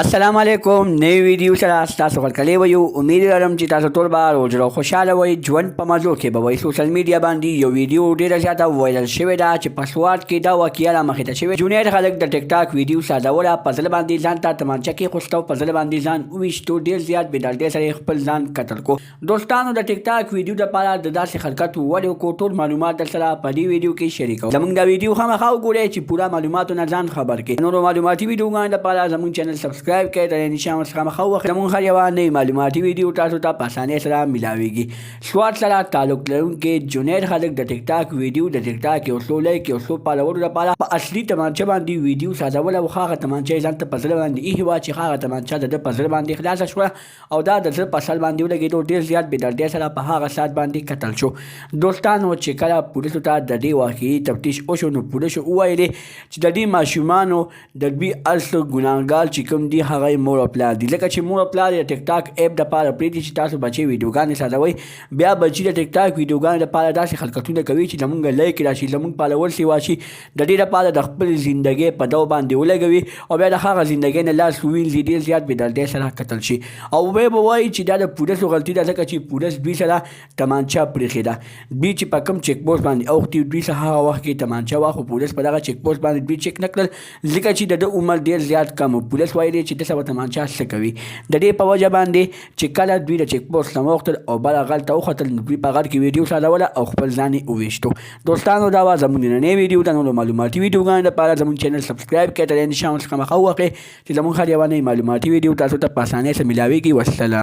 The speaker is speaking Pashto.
السلام علیکم نوی ویډیو سره تاسو ورکړلی وو امید لرم چې تاسو ټول به روز رو خوشحاله وئ ژوند په مزو کې به وئ سوشل میډیا باندې یو ویډیو ډېره زیاته وایرل شوې ده چې په سوات کې دا واقعه رامخې ته شوې جونیر خلک د ټیک ټاک ویډیو سازوله په زړه باندې ځان ته تمانچه کېښوسته په زړه باندې ځان وویشتو ډېر زیات بېدردۍ سره خپل ځان قتل کو دوستانو د ټیک ټاک ویډیو دپاره د داسې حرکت ولې وکړو ټول معلومات در سره په دې ویډیو کې شریکوو زموږ دا ویډیو خامخا وګورئ چې پوره معلوماتو نه ځان خبر کړئ نورو معلوماتي ویډیوګانو دپاره زموږ چینل سبسکرایب کړئ شامل خامخا وخت زموږ هر یوه نوې معلوماتي ویډیو تاسو ته په اسانۍ سره میلاویږي سوات سره تعلق لرونکي جونیر خلک د ټیک ټاک ویډیو د ټیک ټاک یو څو لایک یو څو فالوورو لپاره په اصلي تمانچه باندې ویډیو سازوله او هغه تمانچه یې ځان ته په زړه باندې ایښې وه چې هغه تمانچه د ده په زړه باندې خلاصه شوه او دا د زړه په سر باندې ولګېدو ډېر زیات بېدردۍ سره په هغه ساعت باندې قتل شو دوستانو چې کله پولیسو ته د دې واقعي تفتیش وشو نو پولیسو وویلې چې د دې ماشومانو د دوی اصل ګناهګار چې کوم دي هغه یې مور او پلار دي ځکه چې مور او پلار د ټیک ټاک اپ دپاره پرېږدي چې تاسو بچې ویډیوګانې سازوئ بیا بچي د ټیک ټاک ویډیوګانو دپاره داسې حرکتونه کوي چې زموږ لایک راشي زموږ فالوور سیوا شي د دې دپاره د خپل زندګۍ په دو باندې ولګوي او بیا د هغه زندګۍ نه لاس ووینځي ډېر زیات بېدردۍ سره قتل شي او ویې به وایي چې دا د پولیسو غلطي ده ځکه چې پولیس دوی سره تمانچه پرېښې ده دوی چې په کوم چیک پوسټ باندې اوښتي دوی سره هغه وخت کې تمانچه وه خو پولیس په دغه چیک پوسټ باندې دوی چیک نه کړل ځکه چې د ده عمر ډېر زیات کم و پولیس ویلې چې دسه به تمانچه څه کوي د دې په وجه باندې چې کله دوی د چیک پوسټ نه وغوښتل او بله غر ته وختل نو دوی په غر کې ویډیو سازوله او خپل ځان یې وویشتو دوستانو دا وه زموږ نننۍ ویډیو د نورو معلوماتي ویډیوګانو لپاره زموږ چینل سبسکرایب کړئ تر انشاءالله څخه مخه وکړئ چې زموږ هر یوه نوې معلوماتي ویډیو تاسو ته په اسانۍ سره میلاویږي والسلام